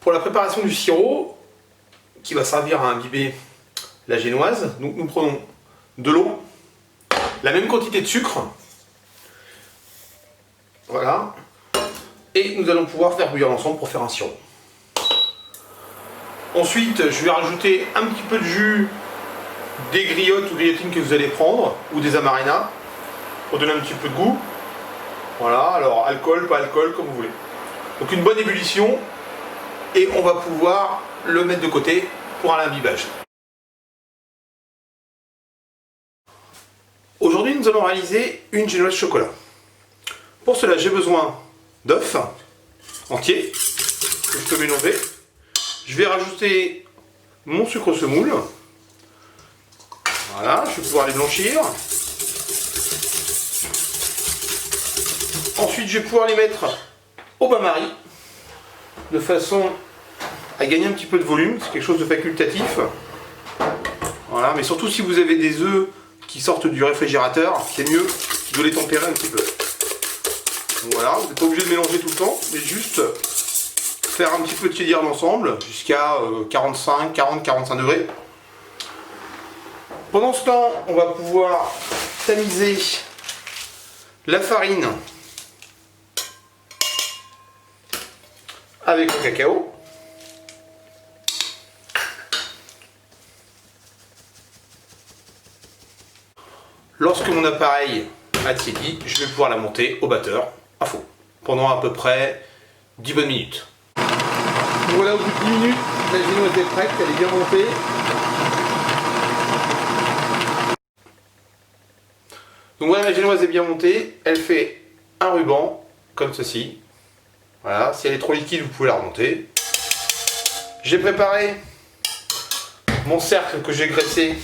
Pour la préparation du sirop, qui va servir à imbiber la génoise, donc nous prenons de l'eau, la même quantité de sucre, voilà, et nous allons pouvoir faire bouillir l'ensemble pour faire un sirop. Ensuite, je vais rajouter un petit peu de jus des griottes ou griotines que vous allez prendre, ou des amarena, pour donner un petit peu de goût. Voilà, alors alcool, pas alcool, comme vous voulez. Donc une bonne ébullition, et on va pouvoir le mettre de côté pour un imbibage. Aujourd'hui, nous allons réaliser une génoise chocolat. Pour cela, j'ai besoin d'œufs entiers, que je peux mélanger. Je vais rajouter mon sucre semoule. Voilà, je vais pouvoir les blanchir. Ensuite, je vais pouvoir les mettre au bain-marie, de façon à gagner un petit peu de volume. C'est quelque chose de facultatif. Voilà, mais surtout si vous avez des œufs qui sortent du réfrigérateur, c'est mieux de les tempérer un petit peu. Donc voilà, vous n'êtes pas obligé de mélanger tout le temps, mais juste faire un petit peu tiédir l'ensemble jusqu'à 40-45 degrés. Pendant ce temps, on va pouvoir tamiser la farine avec le cacao. Lorsque mon appareil a tiédi, je vais pouvoir la monter au batteur à fond pendant à peu près 10 bonnes minutes. Donc voilà, au bout de 10 minutes, la génoise est prête, elle est bien montée. Donc voilà, la génoise est bien montée, elle fait un ruban comme ceci. Voilà, si elle est trop liquide, vous pouvez la remonter. J'ai préparé mon cercle que j'ai graissé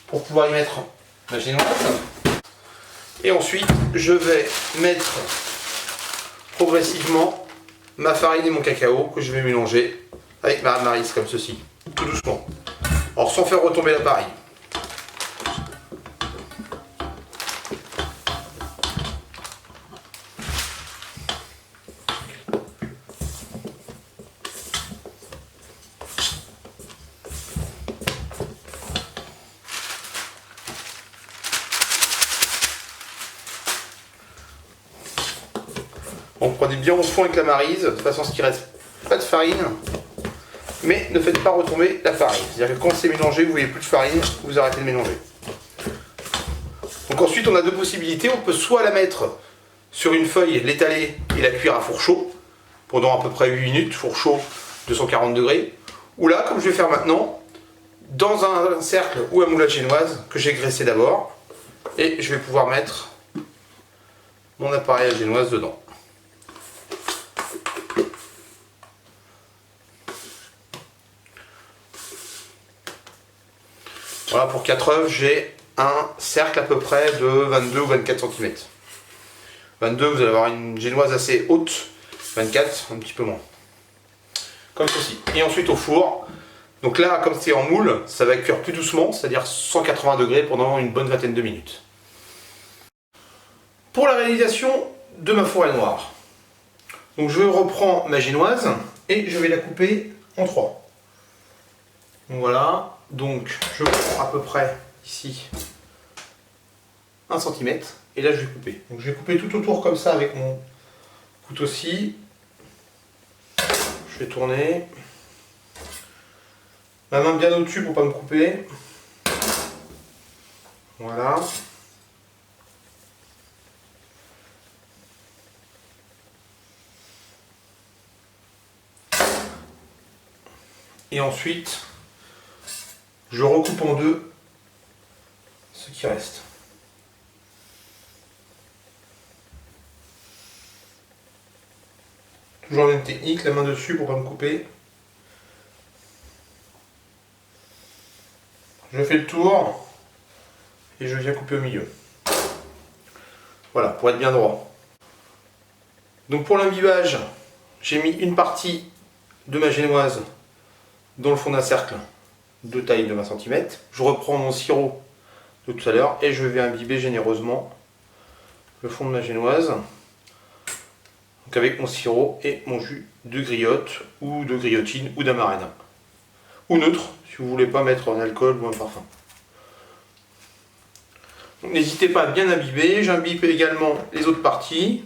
pour pouvoir y mettre la génoise. Et ensuite, je vais mettre progressivement ma farine et mon cacao que je vais mélanger avec ma maryse comme ceci, tout doucement. Alors sans faire retomber l'appareil. Donc prenez bien au fond avec la maryse, de façon à ce qu'il ne reste pas de farine, mais ne faites pas retomber la farine. C'est-à-dire que quand c'est mélangé, vous voyez plus de farine, vous arrêtez de mélanger. Donc ensuite, on a deux possibilités. On peut soit la mettre sur une feuille, l'étaler et la cuire à four chaud, pendant à peu près 8 minutes, four chaud 240 degrés. Ou là, comme je vais faire maintenant, dans un cercle ou un moule à génoise que j'ai graissé d'abord, et je vais pouvoir mettre mon appareil à génoise dedans. Voilà, pour 4 œufs, j'ai un cercle à peu près de 22 ou 24 cm. 22, vous allez avoir une génoise assez haute. 24, un petit peu moins. Comme ceci. Et ensuite au four. Donc là, comme c'est en moule, ça va cuire plus doucement, c'est-à-dire 180 degrés pendant une bonne vingtaine de minutes. Pour la réalisation de ma forêt noire, donc je reprends ma génoise et je vais la couper en 3. Donc voilà. Donc je prends à peu près ici 1 cm et là je vais couper. Donc je vais couper tout autour comme ça avec mon couteau-ci. Je vais tourner. Ma main bien au-dessus pour ne pas me couper. Voilà. Et ensuite, je recoupe en deux ce qui reste. Toujours la même technique, la main dessus pour ne pas me couper. Je fais le tour et je viens couper au milieu. Voilà, pour être bien droit. Donc pour l'imbibage, j'ai mis une partie de ma génoise dans le fond d'un cercle de taille de 20 cm. Je reprends mon sirop de tout à l'heure et je vais imbiber généreusement le fond de ma génoise. Donc avec mon sirop et mon jus de griotte ou de griotine ou d'amarena. Ou neutre, si vous voulez pas mettre un alcool ou un parfum. N'hésitez pas à bien imbiber. J'imbibe également les autres parties.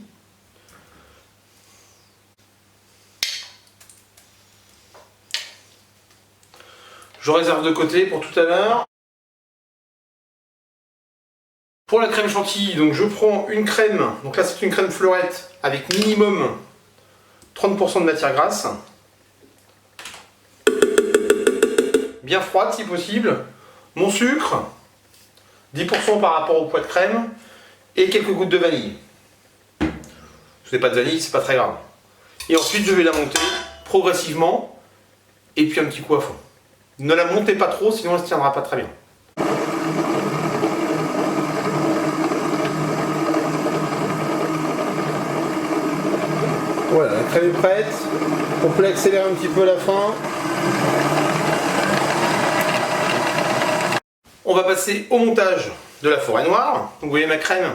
Je réserve de côté pour tout à l'heure. Pour la crème chantilly, donc je prends une crème, donc là c'est une crème fleurette avec minimum 30% de matière grasse. Bien froide si possible. Mon sucre, 10% par rapport au poids de crème et quelques gouttes de vanille. Si vous n'avez pas de vanille, c'est pas très grave. Et ensuite je vais la monter progressivement et puis un petit coup à fond. Ne la montez pas trop, sinon elle ne se tiendra pas très bien. Voilà, la crème est prête. On peut l'accélérer un petit peu à la fin. On va passer au montage de la forêt noire. Donc vous voyez ma crème,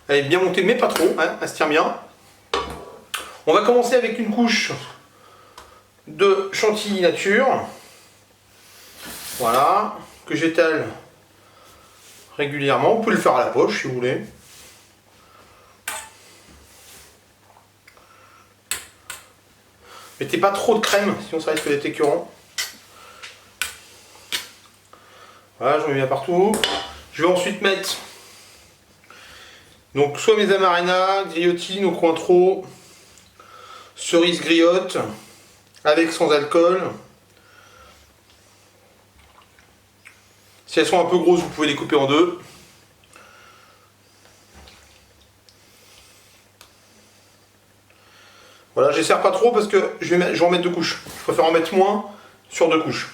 elle est bien montée, mais pas trop, hein, elle se tient bien. On va commencer avec une couche de chantilly nature. Voilà, que j'étale régulièrement. Vous pouvez le faire à la poche si vous voulez. Mettez pas trop de crème, sinon ça risque d'être écœurant. Voilà, j'en mets bien partout. Je vais ensuite mettre donc soit mes amarena, griotine ou cointreau, cerise griotte, avec sans alcool. Si elles sont un peu grosses, vous pouvez les couper en deux. Voilà, j'essaie pas trop parce que je vais en mettre deux couches. Je préfère en mettre moins sur deux couches.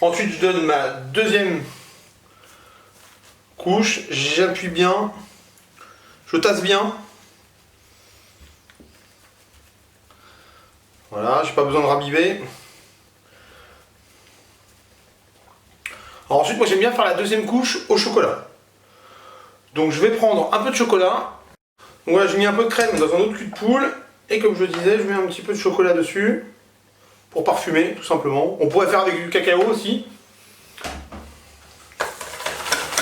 Ensuite, je donne ma deuxième couche. J'appuie bien. Je tasse bien. Voilà, j'ai pas besoin de rabiber. Alors ensuite, moi j'aime bien faire la deuxième couche au chocolat. Donc je vais prendre un peu de chocolat. Donc voilà, j'ai mis un peu de crème dans un autre cul de poule. Et comme je le disais, je mets un petit peu de chocolat dessus. Pour parfumer, tout simplement. On pourrait faire avec du cacao aussi.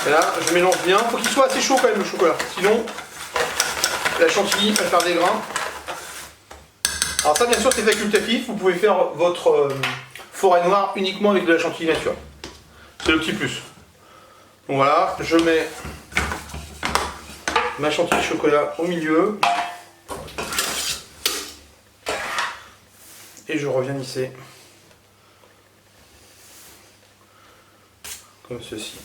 Et là, je mélange bien. Il faut qu'il soit assez chaud quand même le chocolat. Sinon, la chantilly va faire des grains. Alors ça, bien sûr, c'est facultatif. Vous pouvez faire votre forêt noire uniquement avec de la chantilly nature. C'est le petit plus. Donc voilà, je mets ma chantilly chocolat au milieu. Et je reviens lisser. Comme ceci.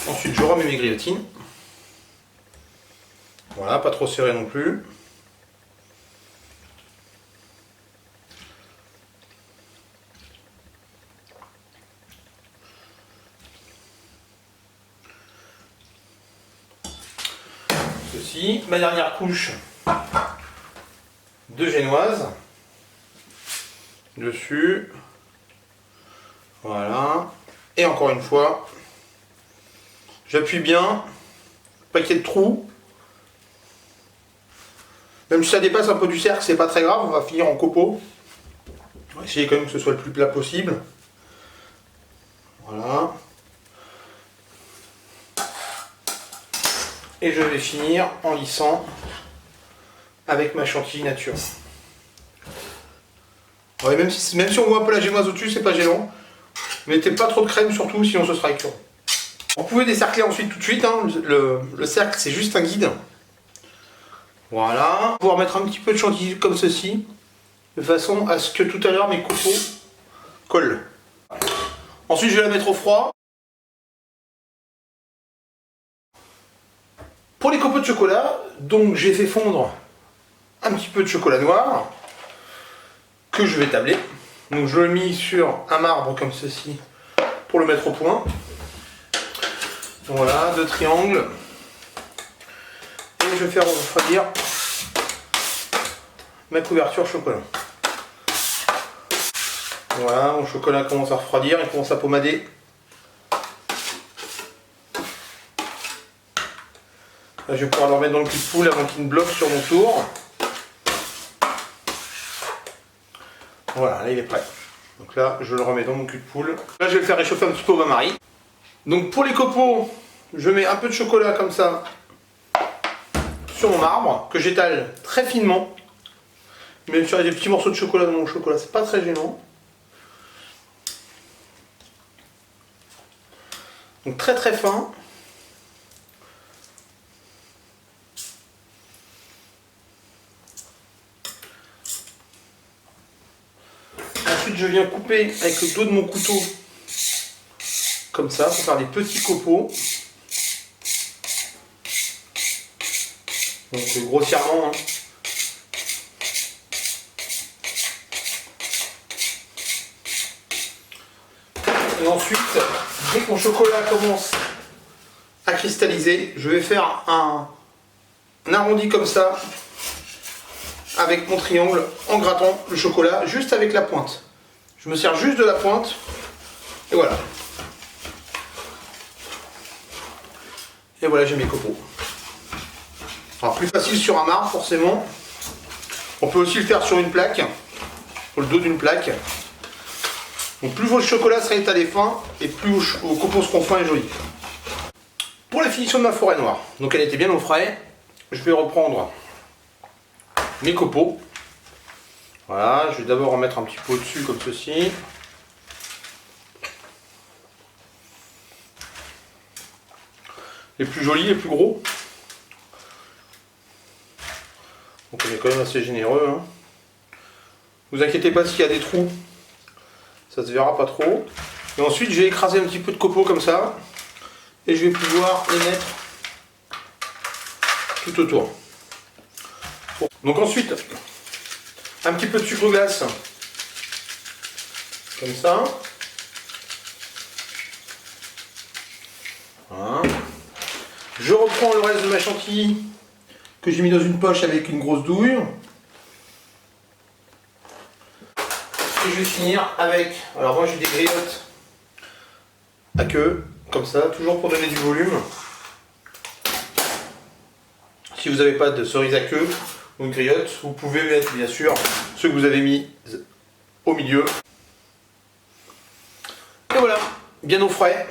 Ensuite, je remets mes griotines. Voilà, pas trop serré non plus. Ceci, ma dernière couche de génoise dessus. Voilà. Et encore une fois, j'appuie bien, pas qu'il y ait de trous. Même si ça dépasse un peu du cercle, c'est pas très grave, on va finir en copeaux. On va essayer quand même que ce soit le plus plat possible. Voilà. Et je vais finir en lissant avec ma chantilly nature. Ouais, même si on voit un peu la génoise au-dessus, c'est pas gênant. Mettez pas trop de crème surtout, sinon ce sera écœurant. Vous pouvez décercler ensuite tout de suite, hein. Le cercle c'est juste un guide. Voilà. Pouvoir mettre un petit peu de chantilly comme ceci, de façon à ce que tout à l'heure mes copeaux collent. Ensuite je vais la mettre au froid. Pour les copeaux de chocolat, donc j'ai fait fondre un petit peu de chocolat noir que je vais tabler. Donc je le mets sur un marbre comme ceci pour le mettre au point. Voilà, deux triangles. Et je vais faire refroidir ma couverture chocolat. Voilà, mon chocolat commence à refroidir, il commence à pommader. Là, je vais pouvoir le remettre dans le cul de poule avant qu'il ne bloque sur mon tour. Voilà, là il est prêt. Donc là, je le remets dans mon cul de poule. Là, je vais le faire réchauffer un petit peu au bain-marie. Donc pour les copeaux, je mets un peu de chocolat comme ça sur mon marbre, que j'étale très finement. Même si il y a des petits morceaux de chocolat dans mon chocolat, c'est pas très gênant. Donc très très fin. Ensuite, je viens couper avec le dos de mon couteau, comme ça, pour faire des petits copeaux. Donc grossièrement. Hein. Et ensuite, dès que mon chocolat commence à cristalliser, je vais faire un arrondi comme ça, avec mon triangle, en grattant le chocolat juste avec la pointe. Je me sers juste de la pointe, et voilà. Et voilà, j'ai mes copeaux. Alors plus facile sur un marbre, forcément. On peut aussi le faire sur une plaque, sur le dos d'une plaque. Donc plus votre chocolat sera étalé fin, et plus vos copeaux seront fins et jolis. Pour la finition de ma forêt noire, donc elle était bien au frais, je vais reprendre mes copeaux. Voilà, je vais d'abord en mettre un petit peu au-dessus comme ceci. Les plus jolis, les plus gros. Donc on est quand même assez généreux. Hein. Vous inquiétez pas s'il y a des trous, ça se verra pas trop. Et ensuite je vais écraser un petit peu de copeaux comme ça. Et je vais pouvoir les mettre tout autour. Donc ensuite, un petit peu de sucre glace, comme ça. Voilà. Je reprends le reste de ma chantilly que j'ai mis dans une poche avec une grosse douille. Et je vais finir avec, alors moi j'ai des griottes à queue, comme ça, toujours pour donner du volume. Si vous n'avez pas de cerise à queue ou une griotte, vous pouvez mettre bien sûr ceux que vous avez mis au milieu. Et voilà, bien au frais.